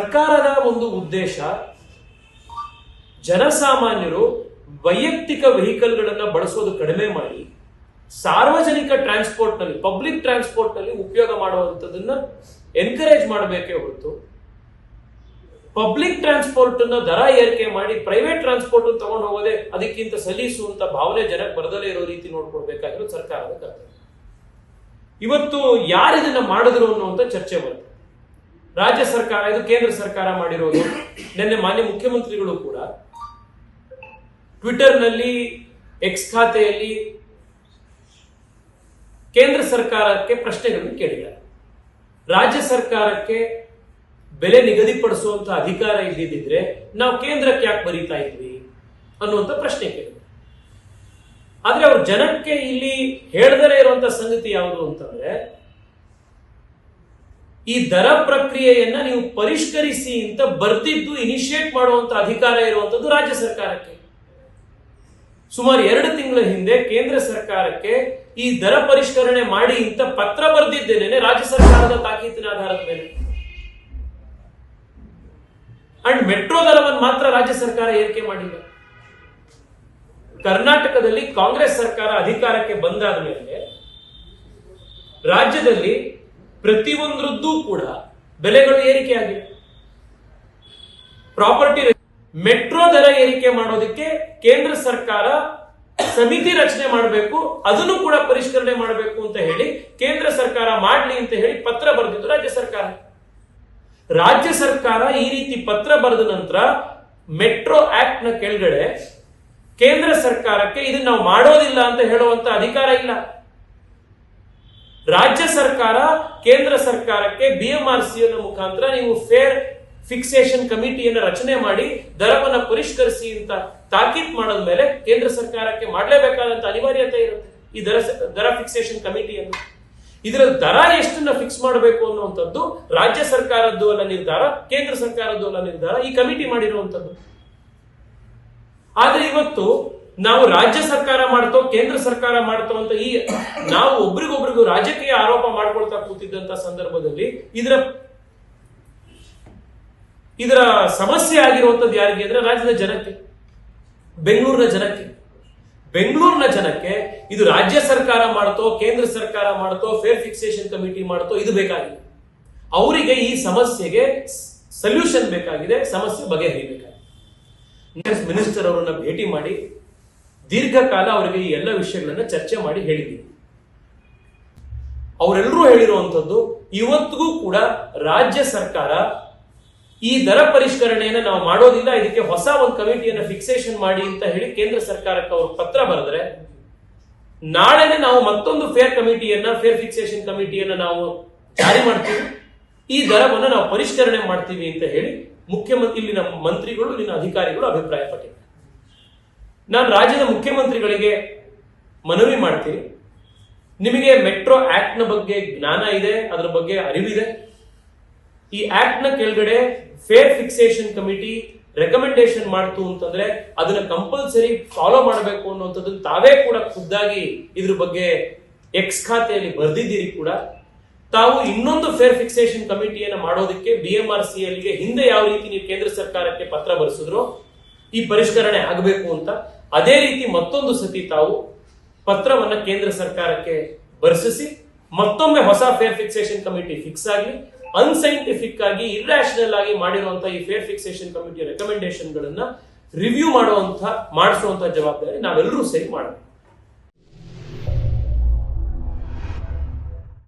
ಸರ್ಕಾರದ ಒಂದು ಉದ್ದೇಶ ಜನಸಾಮಾನ್ಯರು ವೈಯಕ್ತಿಕ ವೆಹಿಕಲ್ಗಳನ್ನ ಬಳಸೋದು ಕಡಿಮೆ ಮಾಡಿ ಸಾರ್ವಜನಿಕ ಟ್ರಾನ್ಸ್ಪೋರ್ಟ್ ನಲ್ಲಿ, ಪಬ್ಲಿಕ್ ಟ್ರಾನ್ಸ್ಪೋರ್ಟ್ ನಲ್ಲಿ ಉಪಯೋಗ ಮಾಡುವಂತದನ್ನ ಎನ್ಕರೇಜ್ ಮಾಡಬೇಕೇ ಹೊರತು ಪಬ್ಲಿಕ್ ಟ್ರಾನ್ಸ್ಪೋರ್ಟ್ ಅನ್ನ ದರ ಏರಿಕೆ ಮಾಡಿ ಪ್ರೈವೇಟ್ ಟ್ರಾನ್ಸ್ಪೋರ್ಟ್ ತಗೊಂಡು ಹೋಗೋದೇ ಅದಕ್ಕಿಂತ ಸಲೀಸುವಂತ ಭಾವನೆ ಜನಕ್ಕೆ ಬರದಲ್ಲೇ ಇರೋ ರೀತಿ ನೋಡ್ಕೊಳ್ಬೇಕಾಗಿರೋದು ಸರ್ಕಾರದ ಕರ್ತವ್ಯ. ಇವತ್ತು ಯಾರಿದನ್ನ ಮಾಡಿದ್ರು ಅನ್ನುವಂತ ಚರ್ಚೆ ಬರುತ್ತೆ. ರಾಜ್ಯ ಸರ್ಕಾರ, ಇದು ಕೇಂದ್ರ ಸರ್ಕಾರ ಮಾಡಿರೋದು. ನಿನ್ನೆ ಮಾನ್ಯ ಮುಖ್ಯಮಂತ್ರಿಗಳು ಕೂಡ ಟ್ವಿಟರ್ ನಲ್ಲಿ, ಎಕ್ಸ್ ಖಾತೆಯಲ್ಲಿ ಕೇಂದ್ರ ಸರ್ಕಾರಕ್ಕೆ ಪ್ರಶ್ನೆಗಳನ್ನು ಕೇಳಿದ್ದಾರೆ. ರಾಜ್ಯ ಸರ್ಕಾರಕ್ಕೆ ಬೆಲೆ ನಿಗದಿಪಡಿಸುವಂತಹ ಅಧಿಕಾರ ಇದ್ದಿದ್ರೆ ನಾವು ಕೇಂದ್ರಕ್ಕೆ ಯಾಕೆ ಬರೀತಾ ಇದ್ವಿ ಅನ್ನುವಂಥ ಪ್ರಶ್ನೆ ಕೇಳಿದ್ದಾರೆ. ಆದ್ರೆ ಅವ್ರ ಜನಕ್ಕೆ ಇಲ್ಲಿ ಹೇಳದಲೇ ಇರುವಂತಹ ಸಂಗತಿ ಯಾವುದು ಅಂತಂದ್ರೆ, ಈ ದರ ಪ್ರಕ್ರಿಯೆಯನ್ನ ನೀವು ಪರಿಷ್ಕರಿಸಿ ಅಂತ ಬರ್ತಿದ್ದು ಇನಿಷಿಯೇಟ್ ಮಾಡುವಂತ ಅಧಿಕಾರ ಇರುವಂತದ್ದು ರಾಜ್ಯ ಸರ್ಕಾರಕ್ಕೆ. ಸುಮಾರು 2 ತಿಂಗಳ ಹಿಂದೆ ಕೇಂದ್ರ ಸರ್ಕಾರಕ್ಕೆ ಈ ದರ ಪರಿಷ್ಕರಣೆ ಮಾಡಿ ಅಂತ ಪತ್ರ ಬರೆದಿದ್ದೇನೆ ರಾಜ್ಯ ಸರ್ಕಾರದ ತಾಕೀತಿನ ಆಧಾರದ ಮೇಲೆ. ಅಂಡ್ ಮೆಟ್ರೋ ದರವನ್ನು ಮಾತ್ರ ರಾಜ್ಯ ಸರ್ಕಾರ ಏರಿಕೆ ಮಾಡಿಲ್ಲ. ಕರ್ನಾಟಕದಲ್ಲಿ ಕಾಂಗ್ರೆಸ್ ಸರ್ಕಾರ ಅಧಿಕಾರಕ್ಕೆ ಬಂದಾದ ಮೇಲೆ ರಾಜ್ಯದಲ್ಲಿ ಪ್ರತಿಯೊಂದರದ್ದು ಕೂಡ ಬೆಲೆಗಳು ಏರಿಕೆ ಆಗಿದೆ. ಪ್ರಾಪರ್ಟಿ ಮೆಟ್ರೋ ದರ ಏರಿಕೆ ಮಾಡೋದಕ್ಕೆ ಕೇಂದ್ರ ಸರ್ಕಾರ ಸಮಿತಿ ರಚನೆ ಮಾಡಬೇಕು, ಅದನ್ನು ಕೂಡ ಪರಿಷ್ಕರಣೆ ಮಾಡಬೇಕು ಅಂತ ಹೇಳಿ ಕೇಂದ್ರ ಸರ್ಕಾರ ಮಾಡಲಿ ಅಂತ ಹೇಳಿ ಪತ್ರ ಬರೆದಿದ್ದು ರಾಜ್ಯ ಸರ್ಕಾರ. ರಾಜ್ಯ ಸರ್ಕಾರ ಈ ರೀತಿ ಪತ್ರ ಬರೆದ ನಂತರ ಮೆಟ್ರೋ ಆಕ್ಟ್ ನ ಕೆಳಗಡೆ ಕೇಂದ್ರ ಸರ್ಕಾರಕ್ಕೆ ಇದನ್ನ ನಾವು ಮಾಡೋದಿಲ್ಲ ಅಂತ ಹೇಳುವಂತ ಅಧಿಕಾರ ಇಲ್ಲ. ರಾಜ್ಯ ಸರ್ಕಾರ ಕೇಂದ್ರ ಸರ್ಕಾರಕ್ಕೆ BMRC ಮುಖಾಂತರ ನೀವು ಫೇರ್ ಫಿಕ್ಸೇಷನ್ ಕಮಿಟಿಯನ್ನು ರಚನೆ ಮಾಡಿ ದರವನ್ನು ಪರಿಷ್ಕರಿಸಿ ಅಂತ ತಾಕೀತ್ ಮಾಡಿದ ಮೇಲೆ ಕೇಂದ್ರ ಸರ್ಕಾರಕ್ಕೆ ಮಾಡಲೇಬೇಕಾದಂತ ಅನಿವಾರ್ಯತೆ ಇರುತ್ತೆ ಈ ದರ ಫಿಕ್ಸೇಷನ್ ಕಮಿಟಿಯನ್ನು. ಇದರ ದರ ಎಷ್ಟನ್ನ ಫಿಕ್ಸ್ ಮಾಡಬೇಕು ಅನ್ನುವಂಥದ್ದು ರಾಜ್ಯ ಸರ್ಕಾರದ್ದು ಅಲ್ಲ ನಿರ್ಧಾರ, ಕೇಂದ್ರ ಸರ್ಕಾರದ್ದು ಅಲ್ಲ ನಿರ್ಧಾರ, ಈ ಕಮಿಟಿ ಮಾಡಿರುವಂತದ್ದು. ಆದ್ರೆ ಇವತ್ತು ನಾವು ರಾಜ್ಯ ಸರ್ಕಾರ ಮಾಡ್ತೋ ಕೇಂದ್ರ ಸರ್ಕಾರ ಮಾಡ್ತೋ ಅಂತ ಈ ನಾವು ಒಬ್ರಿಗೊಬ್ರಿಗೂ ರಾಜಕೀಯ ಆರೋಪ ಮಾಡ್ಕೊಳ್ತಾ ಕೂತಿದ್ದಂತ ಸಂದರ್ಭದಲ್ಲಿ ಇದರ ಸಮಸ್ಯೆ ಆಗಿರುವಂತದ್ದು ಯಾರಿಗೆ ಅಂದ್ರೆ ರಾಜ್ಯದ ಜನಕ್ಕೆ, ಬೆಂಗಳೂರಿನ ಜನಕ್ಕೆ ಇದು ರಾಜ್ಯ ಸರ್ಕಾರ ಮಾಡ್ತೋ ಕೇಂದ್ರ ಸರ್ಕಾರ ಮಾಡ್ತೋ ಫೇರ್ ಫಿಕ್ಸೇಷನ್ ಕಮಿಟಿ ಮಾಡ್ತೋ ಇದು ಬೇಕಾಗಿಲ್ಲ. ಅವರಿಗೆ ಈ ಸಮಸ್ಯೆಗೆ ಸೊಲ್ಯೂಷನ್ ಬೇಕಾಗಿದೆ, ಸಮಸ್ಯೆ ಬಗೆಹರಿಬೇಕಾಗಿದೆ. ಮಿನಿಸ್ಟರ್ ಅವರನ್ನ ಭೇಟಿ ಮಾಡಿ ದೀರ್ಘಕಾಲ ಅವರಿಗೆ ಈ ಎಲ್ಲ ವಿಷಯಗಳನ್ನ ಚರ್ಚೆ ಮಾಡಿ ಹೇಳಿದ್ದೀವಿ. ಅವರೆಲ್ಲರೂ ಹೇಳಿರುವಂತದ್ದು ಇವತ್ತಿಗೂ ಕೂಡ ರಾಜ್ಯ ಸರ್ಕಾರ ಈ ದರ ಪರಿಷ್ಕರಣೆಯನ್ನು ನಾವು ಮಾಡೋದಿಲ್ಲ, ಇದಕ್ಕೆ ಹೊಸ ಒಂದು ಕಮಿಟಿಯನ್ನು ಫಿಕ್ಸೇಷನ್ ಮಾಡಿ ಅಂತ ಹೇಳಿ ಕೇಂದ್ರ ಸರ್ಕಾರಕ್ಕೆ ಅವರು ಪತ್ರ ಬರೆದ್ರೆ ನಾಳೆನೆ ನಾವು ಮತ್ತೊಂದು ಫೇರ್ ಫಿಕ್ಸೇಷನ್ ಕಮಿಟಿಯನ್ನು ನಾವು ಜಾರಿ ಮಾಡ್ತೀವಿ, ಈ ದರವನ್ನು ನಾವು ಪರಿಷ್ಕರಣೆ ಮಾಡ್ತೀವಿ ಅಂತ ಹೇಳಿ ಇಲ್ಲಿನ ಮಂತ್ರಿಗಳು, ಇಲ್ಲಿನ ಅಧಿಕಾರಿಗಳು ಅಭಿಪ್ರಾಯಪಟ್ಟಿದ್ದಾರೆ. ನಾನು ರಾಜ್ಯದ ಮುಖ್ಯಮಂತ್ರಿಗಳಿಗೆ ಮನವಿ ಮಾಡ್ತೀನಿ, ನಿಮಗೆ ಮೆಟ್ರೋ ಆಕ್ಟ್ ನ ಬಗ್ಗೆ ಜ್ಞಾನ ಇದೆ, ಅದರ ಬಗ್ಗೆ ಅರಿವಿದೆ. ಈ ಆಕ್ಟ್ ನ ಕೆಳಗಡೆ ಫೇರ್ ಫಿಕ್ಸೇಷನ್ ಕಮಿಟಿ ರೆಕಮೆಂಡೇಶನ್ ಮಾಡ್ತು ಅಂತಂದ್ರೆ ಅದನ್ನ ಕಂಪಲ್ಸರಿ ಫಾಲೋ ಮಾಡಬೇಕು ಅನ್ನುವಂಥದ್ದು ತಾವೇ ಕೂಡ ಖುದ್ದಾಗಿ ಇದ್ರ ಬಗ್ಗೆ ಎಕ್ಸ್ ಖಾತೆಯಲ್ಲಿ ಬರೆದಿದ್ದೀರಿ ಕೂಡ. ತಾವು ಇನ್ನೊಂದು ಫೇರ್ ಫಿಕ್ಸೇಷನ್ ಕಮಿಟಿಯನ್ನು ಮಾಡೋದಕ್ಕೆ BMRC ಅಲ್ಲಿಗೆ ಹಿಂದೆ ಯಾವ ರೀತಿ ನೀವು ಕೇಂದ್ರ ಸರ್ಕಾರಕ್ಕೆ ಪತ್ರ ಬರೆಸಿದ್ರು ಈ ಪರಿಷ್ಕರಣೆ ಆಗಬೇಕು ಅಂತ, ಅದೇ ರೀತಿ ಮತ್ತೊಂದು ಸತಿ ತಾವು ಪತ್ರವನ್ನ ಕೇಂದ್ರ ಸರ್ಕಾರಕ್ಕೆ ಬರೆಸಿಸಿ ಮತ್ತೊಮ್ಮೆ ಹೊಸ ಫೇರ್ ಫಿಕ್ಸೇಷನ್ ಕಮಿಟಿ ಫಿಕ್ಸ್ ಆಗಿ ಅನ್ಸೈಂಟಿಫಿಕ್ ಆಗಿ ಇರ್ರಾಷನಲ್ ಆಗಿ ಮಾಡಿರುವಂತಹ ಈ ಫೇರ್ ಫಿಕ್ಸೇಷನ್ ಕಮಿಟಿ ರೆಕಮೆಂಡೇಶನ್ ಗಳನ್ನ ರಿವ್ಯೂ ಮಾಡಿಸುವಂತಹ ಜವಾಬ್ದಾರಿ ನಾವೆಲ್ಲರೂ ಸೇರಿ ಮಾಡಬೇಕು.